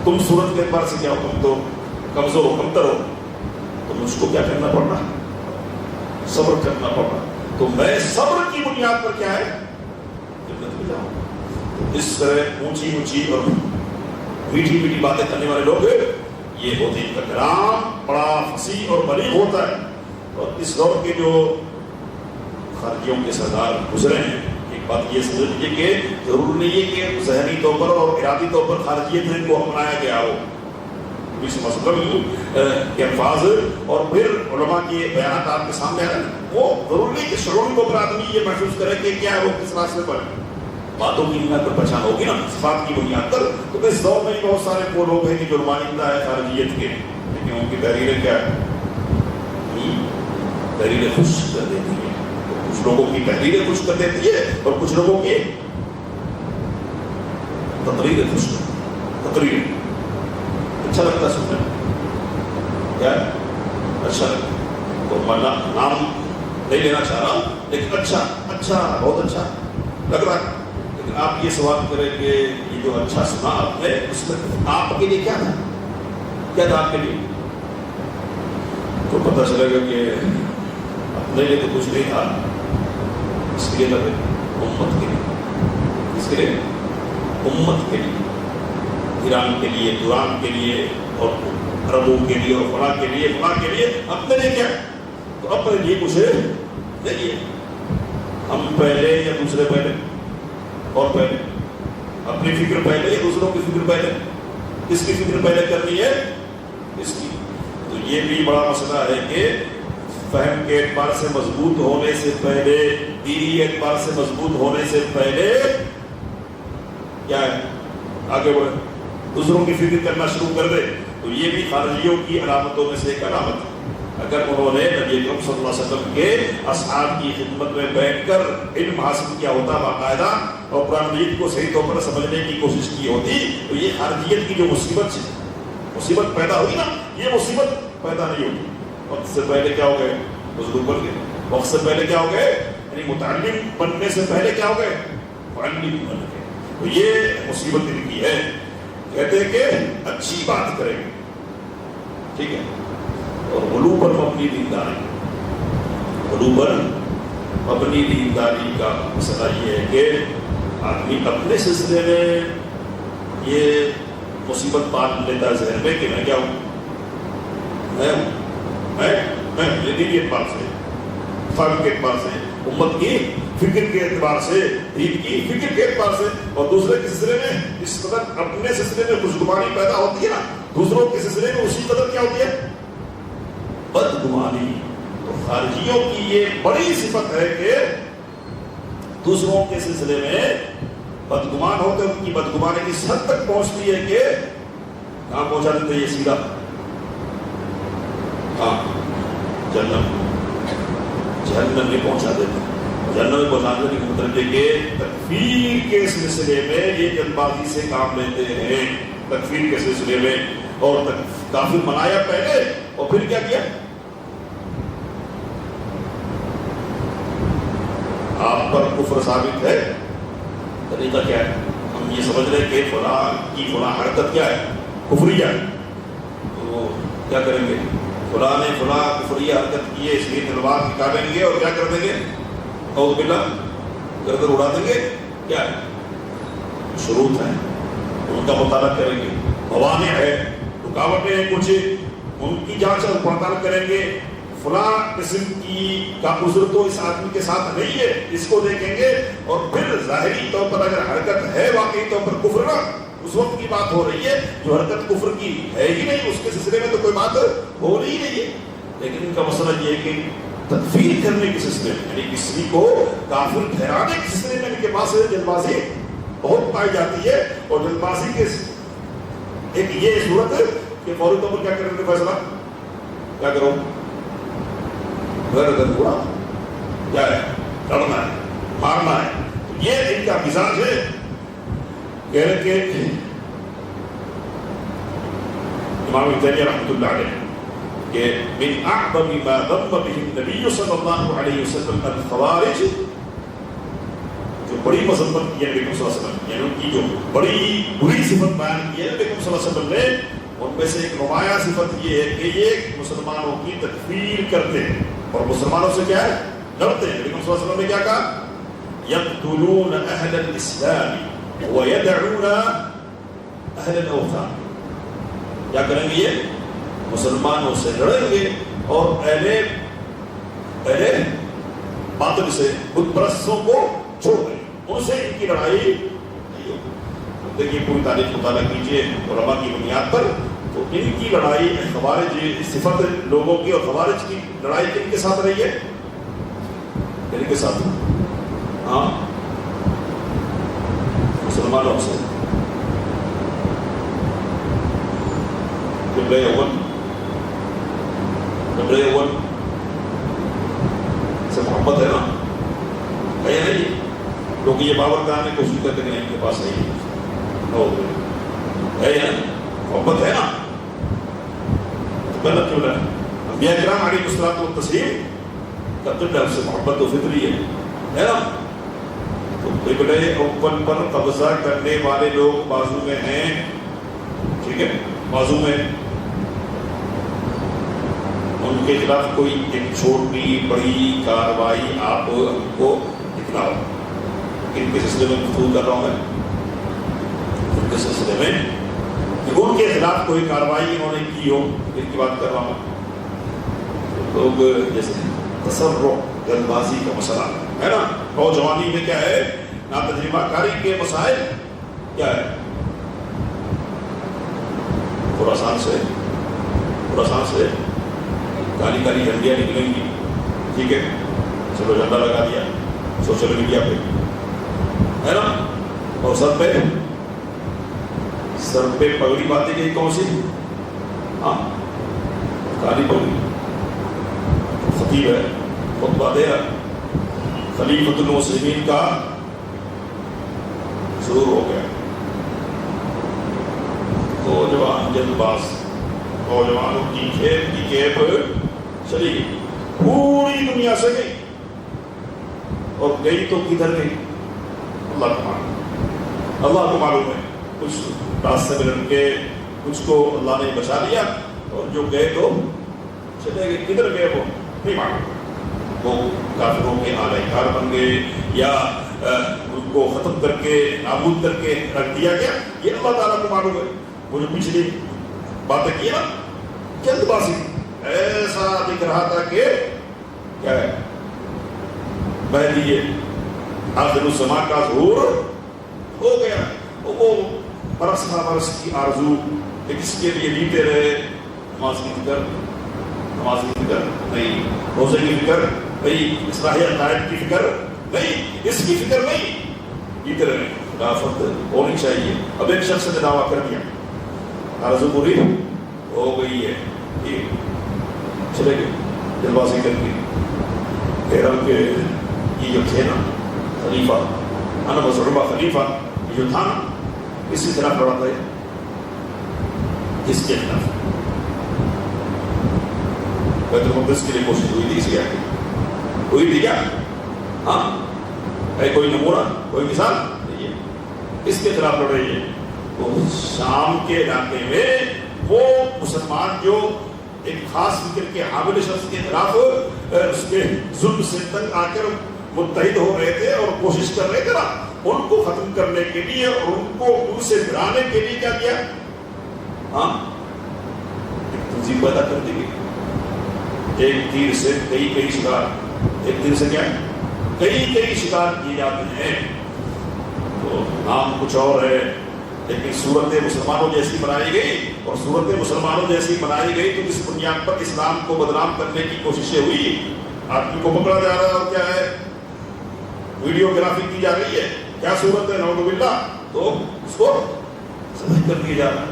تم صورت کے اعتبار سے کیا ہو؟ تم تو کمزور ہو، کمتر ہو. تو مجھ کو کیا کرنا پڑ رہا؟ صبر کرنا پڑ رہا. تو میں صبر کی بنیاد پر کیا ہے؟ جنت میں جاؤں. تو اس طرح اونچی اونچی اور میٹھی میٹھی باتیں کرنے والے لوگ یہ ہوتے ہیں. ان کا کلام بڑا فصیح اور بلیغ ہوتا ہے. اور اس دور کے جو خارجیوں کے سردار گزرے ہیں، ایک بات یہ سمجھ لیجیے کہ ضرور نہیں ہے کہ ذہنی طور پر اور ارادی طور پر خارجیت میں کو اپنایا گیا ہو. اس مذہب کے الفاظ اور پھر علماء کے بیانات آپ کے سامنے آ رہے ہیں، وہ ضرور نہیں کہ شعور کو پر آدمی یہ محسوس کرے کہ کیا ہے وہ کس راستے پر. باتوں کی بنیاد پر پہچان ہوگی نا، صفات کی بنیاد پر. تو اس دور میں بہت سارے وہ لوگ ہیں کہ جو نمائندہ ہے خارجیت کے، لیکن ان کی تحریریں کیا ہے؟ تحریریں خوش کر دیتی ہیں. کچھ لوگوں کی تحریریں خوش کر دیتی ہے اور کچھ لوگوں کی تقریریں خوش کر دیتی ہے. تقریر اچھا لگتا ہے سننے میں، کیا اچھا لگتا. تو میں نام نہیں لینا چاہ رہا لیکن اچھا بہت اچھا لگ رہا ہے. لیکن آپ یہ سوال کریں کہ یہ جو اچھا سنا آپ نے، اس میں آپ کے لیے کیا تھا؟ کیا تھا آپ کے لیے؟ تو پتہ چلے گا کہ اپنے لیے تو کچھ نہیں تھا. اس کے لیے لگے امت کے لیے، اس کے لیے امت کے لیے، ایران کے لیے، دوران کے لیے، اور عربوں کے لیے، اور فلاں کے لیے، اپنے لیے کیا؟ تو اپنے لیے کچھ نہیں ہے. ہم پہلے یا دوسرے پہلے؟ اور پہلے اپنی فکر پہلے یا دوسروں کی فکر پہلے؟ کس کی فکر پہلے کرنی ہے؟ اس کی. تو یہ بھی بڑا مسئلہ ہے کہ فہم کے اعتبار سے مضبوط ہونے سے پہلے، دینی اعتبار سے مضبوط ہونے سے پہلے کیا ہے؟ آگے بڑھے، دوسروں کی فکر کرنا شروع کر دے، تو یہ بھی خارجیوں کی علامتوں میں سے ایک علامت ہے۔ اگر انہوں نے نبی اکرم صلی اللہ علیہ وسلم کے اصحاب کی خدمت میں بیٹھ کر علم حاصل کیا ہوتا باقاعدہ، اور قرآن مجید کو صحیح طور پر سمجھنے کی کوشش کی ہوتی، تو یہ خارجیت کی جو مصیبت پیدا ہوئی نا، یہ مصیبت پیدا نہیں ہوتی۔ وقت سے پہلے کیا ہو گئے؟ بزرگ بن گئے۔ وقت سے پہلے کیا ہو گئے؟ یعنی متعلم بننے سے پہلے کیا ہو گئے؟ معلم بن گئے۔ تو یہ مصیبت ان کی ہے۔ کہتے ہیں کہ اچھی بات کریں گے، ٹھیک ہے، اور علو پر مبنی دینداری، علو پر مبنی دینداری کا مسئلہ یہ ہے کہ آدمی اپنے سلسلے میں یہ مصیبت پال لیتا ہے ذہن میں کہ میں کیا ہوں، میں دین کے اعتبار سے، فہم کے اعتبار سے، امت کی فکر کے اعتبار سے، دین کی فکر کے اعتبار سے، اور دوسرے کے سلسلے میں اس قدر اپنے سلسلے میں خوشگمانی پیدا ہوتی ہے نا، دوسروں کے سلسلے میں اسی قدر کیا ہوتی ہے؟ بدگمانی۔ تو خارجیوں کی یہ بڑی صفت ہے کہ دوسروں کے سلسلے میں بدگمان ہوتے، ان کی بدگمانی اس حد تک پہنچتی ہے کہ کہاں پہنچا دیتے یہ سیدھا؟ جہنم میں پہنچا دیتے۔ جہنم میں پہنچا دینے کا مطلب ہے کہ تکفیر کے سلسلے میں یہ جلد بازی سے کام لیتے ہیں، تکفیر کے سلسلے میں، اور کافر منایا پہلے اور پھر کیا کیا؟ آپ پر کفر ثابت ہے، طریقہ کیا ہے؟ ہم یہ سمجھ رہے کہ فلاں کی فلاں حرکت کیا ہے؟ کفریہ ہے، تو کیا کریں گے؟ فلاں نے فلاں کفریہ حرکت کی ہے، اس لیے تلوار نکالیں گے اور کیا کر دیں گے؟ اعوذ باللہ گردن اڑا دیں گے۔ کیا ہے؟ شروط ہیں، ان کا مطالعہ کریں گے، موانع ہے، رکاوٹیں ہیں کچھ، ان کی جانچ اور پڑتال کریں گے۔ فلاں قسم کی کا عذر تو اس آدمی کے ساتھ نہیں ہے، اس کو دیکھیں گے، اور پھر ظاہری طور پر اگر حرکت ہے واقعی طور پر کفر نہ، اس وقت کی بات ہو رہی ہے جو حرکت کفر کی ہے ہی نہیں، اس کے سلسلے میں تو کوئی بات ہو رہی نہیں ہے۔ لیکن ان کا مسئلہ یہ ہے کہ تکفیر کرنے کے سلسلے میں، یعنی کسی کو کافر ٹھہرانے کے سلسلے میں ان کے پاس جلد بازی بہت پائی جاتی ہے، اور جلد بازی کے ایک یہ صورت ہے کہ فوری طور پر کیا کرنے کا فیصلہ کیا کرو؟ گردن اڑا، کیا ہے؟ لڑنا ہے، مارنا ہے۔ یہ ان کا مزاج ہے۔ کہہ رہے کہ امام ابن تیمیہ رحمۃ اللہ علیہ کہ من اعظم ما ذم به النبی صلی اللہ علیہ وسلم الخوارج، جو بڑی مذمت کی ہے نبی صلی اللہ علیہ وسلم، یعنی ان کی جو بڑی بری صفت بیان کی ہے نبی صلی اللہ علیہ وسلم نے، ان میں سے ایک نمایاں صفت یہ ہے کہ یہ مسلمانوں کی تکفیر کرتے ہیں اور مسلمانوں سے کیا ہے؟ لڑتے ہیں۔ نبی صلی اللہ علیہ وسلم نے کیا کہا؟ یقتلون اہل الاسلام ویدعون اہل الاوثان۔ کیا کریں گے؟ یہ مسلمانوں سے لڑیں گے اور اہل باطل سے، بت پرستوں کو چھوڑ دیں گے، ان سے ان کی لڑائی نہیں ہوگی۔ دیکھیے پوری تاریخ مطالعہ کیجیے علماء کی بنیاد پر، تو ان کی لڑائی خوارج صفت لوگوں کی، اور خوارج کی لڑائی کن کے ساتھ رہی ہے؟ کن کے ساتھ؟ ہاں، مسلمانوں سے۔ قبلہ اول سے محبت ہے نا، ہے نہیں؟ لوگ یہ باور کرانے کی کوشش کرتے ہیں کہ ان کے پاس ہے یا محبت ہے نا، تو غلط کیوں ہے؟ انبیاء کرام علیہ الصلوۃ والتسلیم کا قبلہ سے محبت تو فطری ہے نا۔ تو قبلہ اول پر قبضہ کرنے والے لوگ بازو میں ہیں، ٹھیک ہے، بازو میں، ان کے خلاف کوئی ایک چھوٹی بڑی کارروائی آپ ہم کو دکھلاؤ۔ ان کے سلسلے میں گفتگو کر رہا ہوں میں، ان کے سلسلے میں کہ ان کے خلاف کوئی کارروائی انہوں نے کی ہو، ان کی بات کر رہا ہوں۔ لوگ جیسے تصرف، جلد بازی کا مسئلہ ہے نا، نوجوانی میں کیا ہے؟ ناتجربہ کاری کے مسائل کیا ہے؟ خراسان سے کالی کالی جھنڈیاں نکلیں گی، ٹھیک ہے، چلو جھنڈا لگا دیا سوشل میڈیا پہ، ہے نا، اور سر پہ پگڑی باندھی گئی کون سی؟ ہاں، کالی پگڑی، خطیب ہے، خطبہ دے رہا، خلیفۃ المسلمین کا ظہور ہو گیا، نوجوان جلد باز نوجوانوں کی کھیپ کی کیپ چلی گئی، پوری دنیا سے گئی، اور گئی تو کدھر گئی؟ اللہ کو معلوم ہے، کچھ راستے میں لڑ کے کچھ کو اللہ نے بچا لیا، اور جو گئے تو چلے گئے، کدھر گئے وہ نہیں معلوم، وہ کافروں کے اعلی کار بن گئے یا ان کو ختم کر کے نابود کر کے رکھ دیا گیا، یہ اللہ تعالیٰ کو معلوم ہے۔ وہ جو پچھلی باتیں کی نا، جلد بازی، ایسا دکھ رہا تھا کہ کیا ہے، مہدی آخر الزمان کا ظہور ہو گیا، وہ برس برس کی آرزو کس کے لیے جیتے رہے، نماز کی فکر نہیں، روزے کی فکر نہیں، اصلاح عقائد کی فکر نہیں، اس کی فکر نہیں، جیتے رہے، خلافت ہونی چاہیے۔ اب ایک شخص نے دعویٰ کر دیا، آرزو پوری ہو گئی ہے، چلے گئے جلد بازی کر کے، کہہ کہ یہ جو تھے نا خلیفہ، انا مزعومہ خلیفہ، یہ جو تھا نا، اس کے خلاف لڑا تھا، اس کے خلاف بیت المقدس کے لیے کوشش ہوئی تھی، اس کے آگے ہوئی تھی کیا؟ ہاں، ہے کوئی نمونہ، کوئی مثال نہیں ہے، اس کے خلاف لڑ رہی ہے۔ تو شام کے علاقے میں وہ مسلمان جو ایک خاص فکر کے حامل شخص کے خلاف اس کے ظلم سے تنگ آ کر متحد ہو رہے تھے اور کوشش کر رہے تھے نا، ان کو ختم کرنے کے لیے اور ان کو ان سے گرانے کے لیے کیا کیا؟ ہاں، ایک تنظیم پیدا کر دی گئی، ایک تیر سے کئی شکار، ایک تیر سے کیا کئی شکار کیے جاتے ہیں، تو نام کچھ اور ہے، لیکن صورت مسلمانوں جیسی بنائی گئی، اور صورت مسلمانوں جیسی بنائی گئی تو اس بنیاد پر اسلام کو بدنام کرنے کی کوششیں ہوئی، آدمی کو پکڑا جا رہا ہے، اور کیا ہے، ویڈیوگرافی کی جا رہی ہے، کیا صورت ہے، نعوذ باللہ، تو اس کو ذبح کر دیا جا رہا ہے،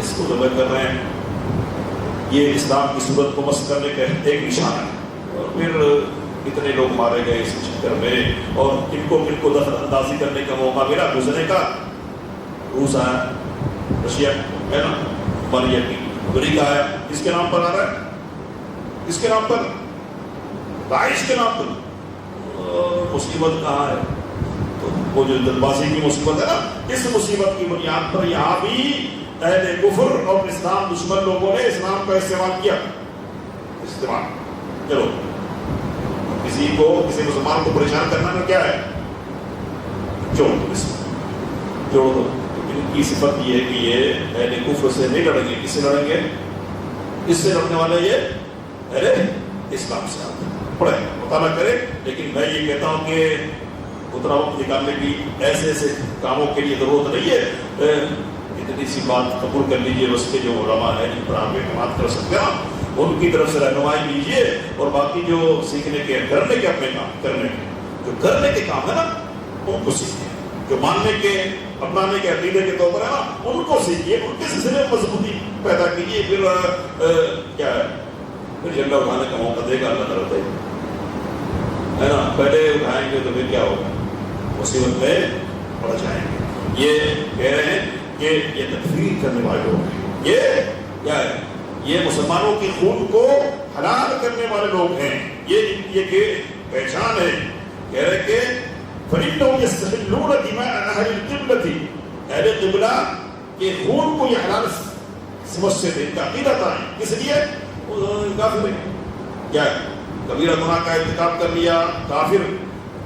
اس کو ذبح کر رہے ہیں، یہ اسلام کی صورت کو مسخ کرنے کا ایک نشان ہے، اور پھر کتنے لوگ مارے گئے اس چکر میں، اور کن کو دخل اندازی کرنے کا موقع ملا، گزرنے کا، روس آیا، رشیا ہے نا، مالیہ کی امریکہ آیا، کس کے نام پر آ رہا ہے، کس کے نام پر، داعش کے نام پر، مصیبت کہاں ہے؟ تو وہ جو جلد بازی کی مصیبت ہے نا، اس مصیبت کی بنیاد پر یہاں بھی اہل کفر اور اسلام دشمن لوگوں نے اسلام کا استعمال کیا، چلو کسی مسلمان کو پریشان کرنا میں کیا ہے، جوڑ دو، ان کی صفت یہ ہے کہ یہ اہل کفر سے نہیں لڑیں گے، کس سے لڑیں گے؟ اس سے لڑنے والے یہ اہل اسلام سے آتے ہیں، پڑھیں مطالعہ کریں، لیکن میں یہ کہتا ہوں کہ اتنا وقت نکالنے کی ایسے کاموں کے لیے ضرورت نہیں ہے، اتنی سی بات قبول کر لیجئے، اس کے جو علماء ہیں جن پر آپ اعتماد کر سکتے ہیں ان کی طرف سے رہنمائی لیجئے، اور باقی جو سیکھنے کے کرنے کے اپنے کام کرنے کے جو کرنے کے کام ہے نا ان کو سیکھیں، جو ماننے کے اپنانے کے عقیدے کے طور پر ہے نا ان کو سیکھیے، ان کے سلسلے میں مضبوطی پیدا کیجیے، پھر کیا ہے، پھر جھنڈا اٹھانے کا موقع دے گا اللہ تعالیٰ دے گا، ہے نا، پہلے اٹھائیں گے تو پھر کیا ہوگا، مصیبت میں پڑ جائیں گے۔ یہ کہہ رہے ہیں کہ یہ تکفیر کرنے والے لوگ ہیں، یہ کیا ہے، یہ مسلمانوں کے خون کو حلال کرنے والے لوگ ہیں، یہ کہ پہچان ہے، کہہ رہے کہ فَإِنَّهُمْ يَسْتَحِلُّونَ دِمَاءَ أَهْلِ الْقِبْلَةِ، اہل قبلہ کے خون کو یہ حلال سمجھتے تھے، ان کا عقیدہ تھا، اس لیے کافر ہے، کیا ہے، کبیرہ گناہ کا ارتکاب کر لیا، کافر۔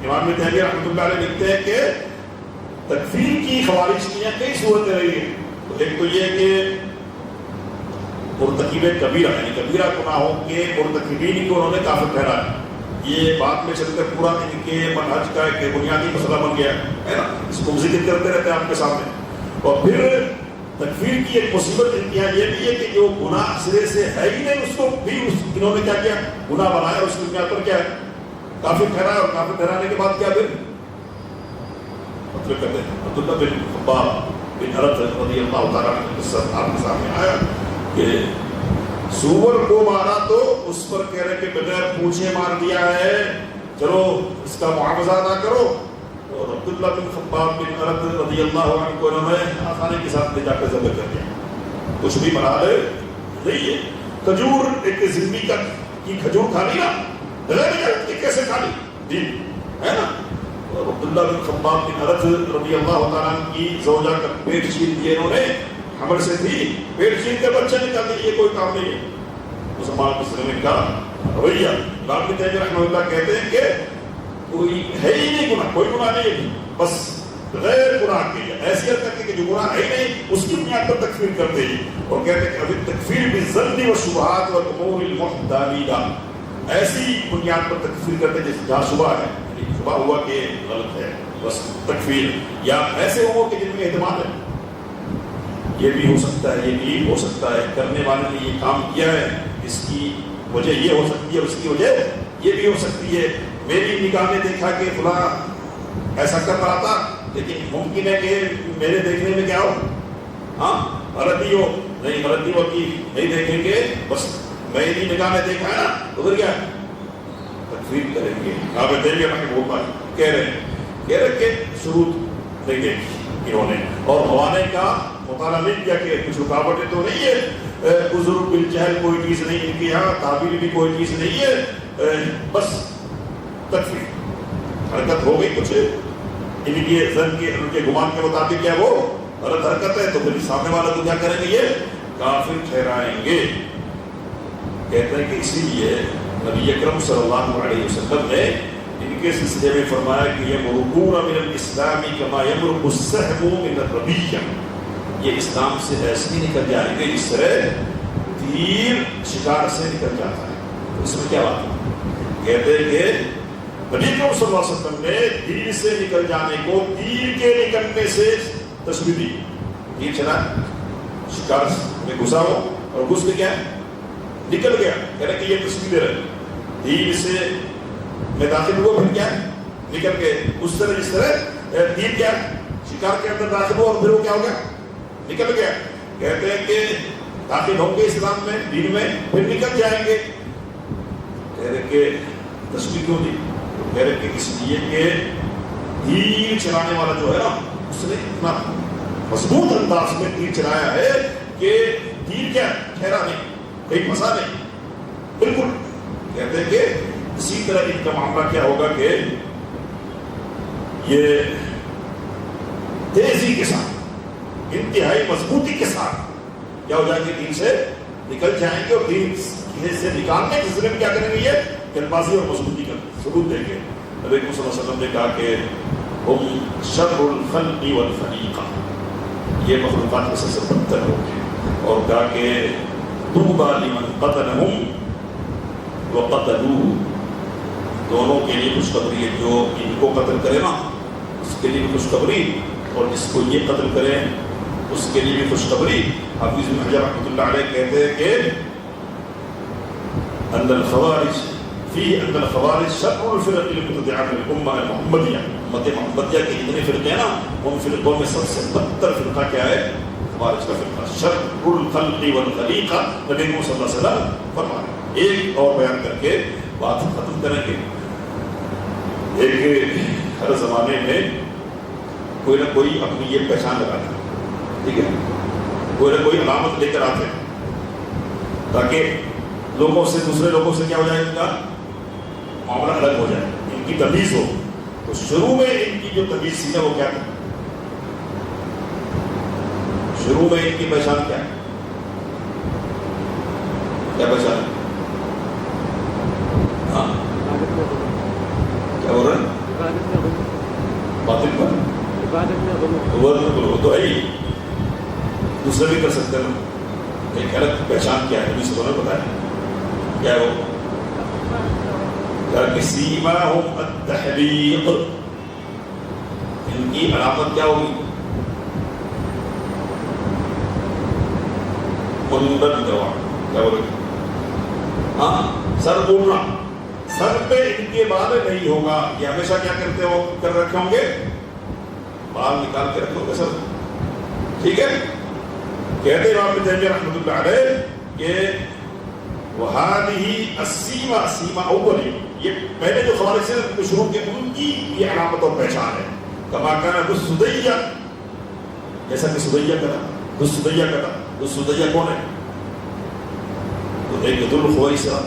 امام ابن تیمیہ رحمۃ اللہ علیہ لکھتے ہیں کہ تکفیر کی خوارج کی کئی صورتیں رہی ہیں، ایک تو یہ کہ مرتکب کبیرہ یعنی کبیرہ گناہوں کے مرتکبین کو انہوں نے کافر ٹھہرایا، یہ بعد میں چل کر پورا ان کے منہج کا ایک بنیادی مسئلہ بن گیا ہے نا، اس کو ذکر کرتے رہتے ہیں آپ کے سامنے۔ اور پھر تکفیر کی ایک مصیبت انتہا یہ بھی ہے کہ جو گناہ سرے سے ہے ہی نہیں اس کو بھی انہوں نے کیا کیا گناہ بنایا، اس کی بنیاد پر کیا ہے کافر ٹھہرایا، اور کافر ٹھہرانے کے بعد کیا پھر مطلب کہتے ہیں عبداللہ بن خباب بن ارد رضی اللہ تعالیٰ عنہ قصہ آپ کے سامنے آیا کہ سور کو مارا تو اس پر کہہ رہے کہ بغیر پوچھے مار دیا ہے، چلو اس کا معاوضہ ادا کرو، اور عبداللہ بن خباب بن ارد رضی اللہ عنہ کو انہوں نے آسانی کے ساتھ لے جا کر ذبح کر دیا، کچھ بھی بنا لے نہیں ہے۔ کھجور ایک ذمہ کی کھجور کھا لی نا، بغیر کیسے کھا لی جی ہے نا، اور عبداللہ بن خباب بن ارد رضی اللہ تعالیٰ عنہ کی زوجہ کا پیٹ چھین دیا انہوں نے، حمل سے تھی، پیٹ چھین کر بچہ نکال دیا، یہ کوئی کام نہیں ہے مسلمان مسلم کا رویہ۔ امام ابن تیمیہ رحمہ اللہ کہتے ہیں کہ کوئی ہے ہی نہیں گناہ، کوئی گناہ نہیں ہے، بس غیر گناہ کی ایسی حرکت ہے کہ جو گناہ ہے ہی نہیں اس کی بنیاد پر تکفیر کرتے ہیں، اور کہتے ہیں کہ ابھی تکفیر بالظن والشبہات والامور المحتملہ، ایسی بنیاد پر تکفیر کرتے ہیں جس جہاں شبہ ہے، شبہ ہوا کہ غلط ہے بس تکفیر، یا ایسے ہو کہ جن میں احتمال ہے یہ بھی ہو سکتا ہے، یہ بھی ہو سکتا ہے، کرنے والے نے یہ کام کیا ہے، اس کی وجہ یہ ہو سکتی ہے، اس کی وجہ یہ بھی ہو سکتی ہے، میری نگاہ نے دیکھا کہ فلاں ایسا کر رہا تھا لیکن ممکن ہے کہ میرے دیکھنے میں کیا ہو، ہاں غلطی ہو، نہیں غلطی ہوتی نہیں دیکھیں گے، بس میری نگاہ نے دیکھا ہے نا تو پھر کیا تکفیر کریں گے۔ آپ دیکھیے کہہ رہے کہ شروط نہیں دیکھی انہوں نے، اور موانع کا مطالعہ نہیں کیا کہ کچھ رکاوٹیں تو نہیں ہے، عذر بالجہل کوئی چیز نہیں ان کے یہاں، تعبیر بھی کوئی چیز نہیں ہے، بس تکفیر حرکت ہو گئی کچھ ان کی ظن کے ان کے گمان کے مطابق کیا وہ غلط حرکت ہے، تو پھر سامنے والا کو کیا کریں گے یہ کافر ٹھہرائیں گے۔ کہتے ہیں کہ اسی لیے نبی اکرم صلی اللہ علیہ وسلم نے ان کے سلسلے میں فرمایا کہ یمرقون من الاسلام کما یمرق السهم من الرمیہ، یہ اسلام سے ایسے ہی نکل جائیں گے اس طرح تیر شکار سے نکل جاتا ہے۔ اس میں کیا بات ہے؟ کہتے ہیں کہ نبی اکرم صلی اللہ علیہ وسلم نے تیر سے نکل جانے کو تیر کے نکلنے سے تشبیہ دی، تیر چلا شکار میں گھسا ہو اور گھس کے کیا نکل گیا، کہہ رہے کہ یہ تشبیہ دے رہے تیر سے میں داخل ہوا پھر کیا نکل گئے، اس طرح جس طرح تیر کیا شکار کے اندر داخل ہوا اور پھر وہ کیا ہو گیا نکل گیا۔ کہتے ہیں کہ داخل ہوں گے اسلام میں دین میں پھر نکل جائیں گے، کہہ رہے کہ تشبیہ کیوں دی؟ کہہ رہے کہ اس لیے کہ تیر چلانے والا جو ہے نا اس نے اتنا مضبوط انداز میں تیر چلایا ہے کہ تیر کیا ٹھہرا نہیں، کہیں پھنسا نہیں، بالکل۔ کہتے ہیں کہ اسی طرح ان کا معاملہ کیا ہوگا کہ یہ تیزی کے ساتھ انتہائی مضبوطی کے ساتھ کیا ہو جائے گے، دین سے نکل جائیں گے، اور دین سے نکالنے کے سلسلے میں کیا کریں گے یہ جلد بازی اور مضبوطی کا ثبوت دیں گے۔ نبی صلی اللہ علیہ وسلم نے کہا کہ ہم شر الخلق والخلیقہ، یہ مخلوقات میں سب سے بدتر لوگ ہیں، اور کہا کہ طوبی لمن قتلہم وقتلوہ، دونوں کے لیے خوشخبری ہے، جو ان کو قتل کرے نا اس کے لیے بھی خوشخبری، اور جس کو یہ قتل کرے اس کے لیے بھی خوشخبری۔ حافظ ابن حجر رحمۃ اللہ علیہ کہتے ہیں کہ ان الخوارج شر الفرق المبتدعة من الامة المحمدیہ، امت محمدیہ کے جتنے فرقے ہیں نا ان فرقوں میں سب سے بدتر فرقہ کیا ہے؟ خوارج کا فرقہ، شر الخلق والخلیقہ، نبی صلی اللہ علیہ وسلم فرمایا۔ ایک اور بیان کر کے بات ختم کریں گے۔ ایک ہر زمانے میں کوئی نہ کوئی اپنی یہ پہچان لگاتا ہے، ٹھیک ہے، کوئی نہ کوئی علامت لے کر آتے ہیں تاکہ لوگوں سے دوسرے لوگوں سے کیا ہو جائے، ان کا معاملہ الگ ہو جائے، ان کی تمیز ہو۔ تو شروع میں ان کی جو تمیز تھی نا وہ کیا تھی؟ شروع میں ان کی پہچان کیا ہے؟ کیا پہچان ہے؟ ہاں کیا ہو رہا ہے؟ باطل پر وہ تو ہے ہی، دوسرے بھی کر سکتے ہیں۔ ایک الگ پہچان کیا ہے، نبی صلی اللہ علیہ وسلم نے بتایا کیا ہے وہ؟ سیماہم التحریق، ان کی علامت کیا ہوگی؟ منڈن کروا. کیا بولے؟ ہاں سر بولنا, سر پہ ان کے بال نہیں ہوگا. یہ ہمیشہ کیا کرتے ہو کر رکھے ہوں گے, بال نکال کے رکھو گے سر. ٹھیک ہے. کہتے ہیں امام ابن تیمیہ رحمۃ اللہ علیہ کہ وہذہ السیما سیما اولی, یہ پہلے جو خوارج سے شروع کے ان کی یہ علامت اور پہچان ہے. کما کان ذو السدیہ, جیسا کہ سدیہ کا تھا. ذو السدیہ کا تھا. ذو السدیہ کون ہے؟ تو ایک ذو الخویصرہ.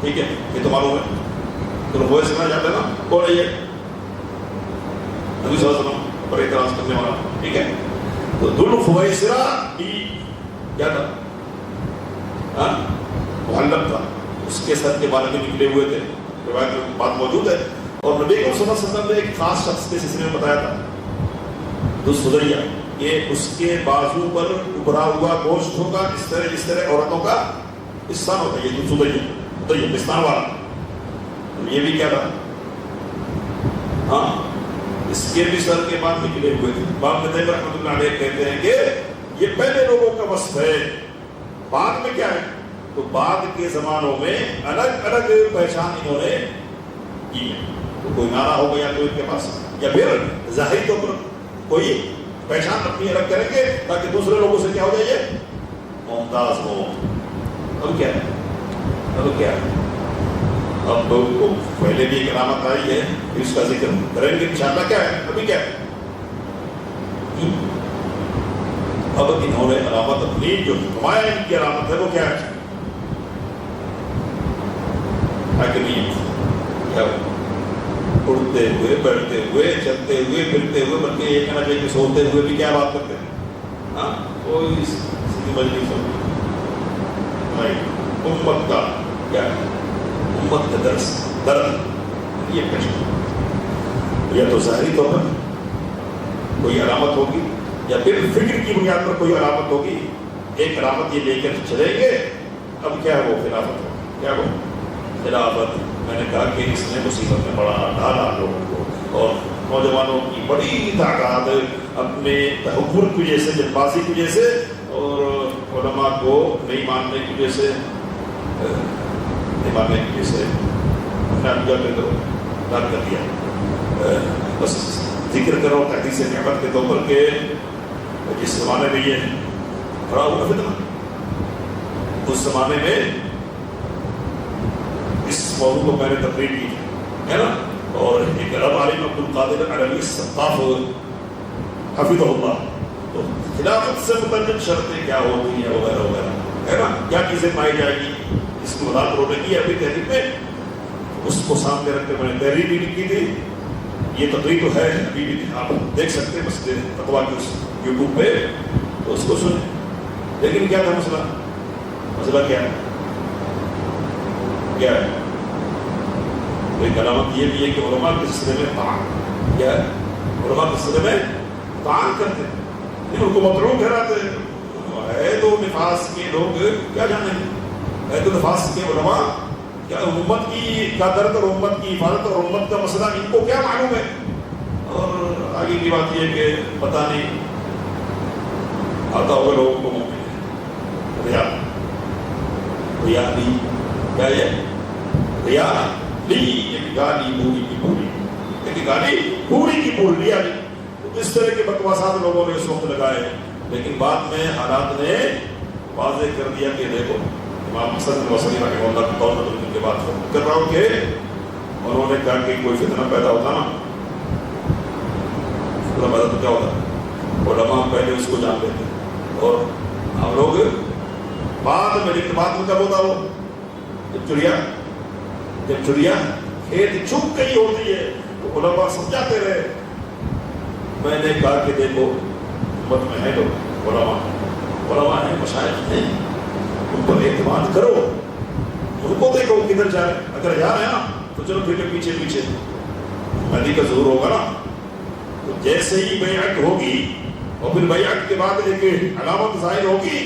ٹھیک ہے, یہ تو معلوم ہے. ذو الخویصرہ جانتے ہیں نا کون ہے؟ یہ نبی صلی اللہ علیہ وسلم پر اعتراض کرنے والا. ٹھیک ہے. تو ذو الخویصرہ بھی کیا تھا؟ ہاں محلب تھا. اس کے سر کے بال میں نکلے ہوئے تھے. روایت میں بات موجود ہے. اور نبی صلی اللہ علیہ وسلم نے ایک خاص شخص کے سلسلے میں بتایا تھا, ذو السدیہ, کہ اس کے بازو پر ابھرا ہوا گوشت ہوگا اس طرح عورتوں کا استان ہوتا ہے. یہ ذو السدیہ استان والا. یہ بھی کیا تھا؟ ہاں اس کے بھی سر کے بال نکلے ہوئے تھے. امام ابن تیمیہ رحمۃ اللہ علیہ کہتے ہیں کہ یہ پہلے لوگوں کا وصف ہے. بعد میں کیا ہے؟ تو بعد کے زمانوں میں الگ الگ پہچان انہوں نے کی ہے. تو کوئی نعرہ ہو گیا تو ان کے پاس, یا پھر ظاہری طور پر کوئی پہچان اپنی الگ کریں گے تاکہ دوسرے لوگوں سے کیا ہو جائے, ممتاز ہو. اب کیا ہے؟ اب کیا ہے؟ اب کو پہلے بھی ایک علامت آئی ہے, اس کا ذکر کریں گے انشاءاللہ. کیا ہے ابھی؟ کیا ہے اب انہوں نے علامت اپنی جو نمایاں ان کی علامت ہے وہ کیا ہے؟ کیا اڑتے ہوئے, بیٹھتے ہوئے, چلتے ہوئے, پھرتے ہوئے, بلکہ یہ کہنا چاہیے کہ سوتے ہوئے بھی کیا بات کرتے ہیں؟ ہاں کوئی سیدھی مجلس نہیں. امت کا کیا ہے؟ امت کا درد یہ پہچان یا تو ظاہری طور پر کوئی علامت ہوگی یا پھر فکر کی بنیاد پر کوئی علامت ہوگی. ایک علامت یہ لے کر چلیں گے. اب کیا ہے وہ خلافت ہے. کیا وہ خلافت؟ میں نے کہا کہ اس نے مصیبت میں بڑا ڈالا لوگوں کو, اور نوجوانوں کی بڑی تعداد اپنے تحور کی وجہ سے, جلد بازی کی وجہ سے, اور علماء کو نہیں ماننے کی وجہ سے, کر دیا. بس ذکر کرو تحدیث نعمت کے طور پر کہ جس زمانے میں یہ کھڑا ہوا فتنہ, اس زمانے میں اس موضوع کو میں نے تقریر کی ہے نا. اور ایک عرب عالم عبد القادر علوی السقاف حفظہ اللہ, تو خلافت سے متعلق شرطیں کیا ہوتی ہیں وغیرہ وغیرہ ہے نا, کیا چیزیں پائی جائے گی, اس کی وضاحت انہوں نے کی ابھی تحریر میں. اس کو سامنے رکھ کے میں نے تحریر بھی لکھی تھی. یہ تقریر تو ہے ابھی بھی, آپ دیکھ سکتے ہیں مسجد تقویٰ کی اس یوٹیوب پہ, تو اس کو سنیں. لیکن کیا تھا مسئلہ؟ مسئلہ کیا ہے؟ کیا ہے؟ ایک علامت یہ بھی ہے کہ علماء کے سلسلے میں طعن, کیا ہے؟ علماء کے سلسلے میں طعن کرتے ہیں, ان کو مطلوب ٹھہراتے ہیں. ہے تو نفاس کے لوگ کیا جانیں گے, ہے تو نفاس کے علماء, کیا امت کی کا درد اور امت کی حفاظت اور امت کا مسئلہ ان کو کیا معلوم ہے. اور آگے کی بات یہ ہے کہ پتہ نہیں آتا ہوگا لوگوں کو ممکن ریا لی, کیا یہ ریا لی, ایک گالی پوری کی پوری, ایک گالی پوری کی پوری ریا لی. اس طرح کے بکواسات لوگوں نے اس وقت لگائے, لیکن بعد میں حالات نے واضح کر دیا کہ دیکھو, امام حسن بصری رحمہ اللہ کی قول میں کے بات کر رہا ہوں کہ انہوں نے کہا کہ کوئی فتنہ پیدا ہوتا نا, فتنہ پیدا تو کیا ہوتا, علماء پہلے اس کو جان لیتے, اور ہم لوگ بعد میں. لیکن بعد میں کب ہوتا وہ, جب چڑیا کھیت چھپ گئی ہوتی ہے تو علماء سمجھاتے رہے. میں نے کہا کہ دیکھو امت میں ہے لوگ, علماء ہیں, مشائخ ہیں, ان پر اعتماد کرو, ان کو دیکھو کدھر جا رہے. اگر جا رہے ہیں نا تو چلو پھر پیچھے پیچھے مہدی کا ظہور ہوگا نا, تو جیسے ہی بیعت ہوگی اور پھر بیعت کے بعد ایک علامت ظاہر ہوگی,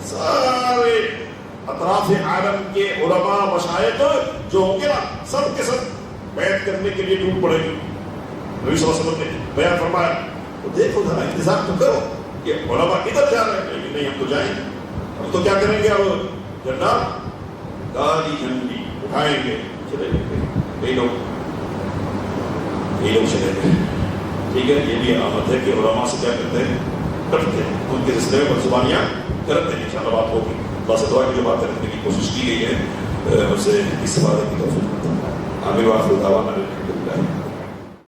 سارے اطراف عالم کے علماء مشائخ جو ہوں گے نا, سب کے سب بیعت کرنے کے لیے ٹوٹ پڑے گی. نبی صلی اللہ علیہ وسلم نے بیان فرمایا, تو دیکھو ذرا انتظار تو کرو کہ علماء کدھر جا رہے ہیں. لیکن نہیں, ہم تو جائیں گے, ہم تو کیا کریں گے؟ اب جھنڈا کالی جھنڈی اٹھائیں گے، چلے جائیں گے یہی لوگ چلے گئے. ٹھیک ہے، یہ بھی علامت ہے کہ علماء سے کیا کرتے ہیں؟ کرتے ہیں، ان کے رشتے میں منصوبانیاں کرتے ہیں. انشاءاللہ بات ہوگی. بس دعا کی جو بات کرنے کی کوشش کی گئی ہے، اسے استفادے کی توفیق. عامر واخر دعوانا الحمدللہ.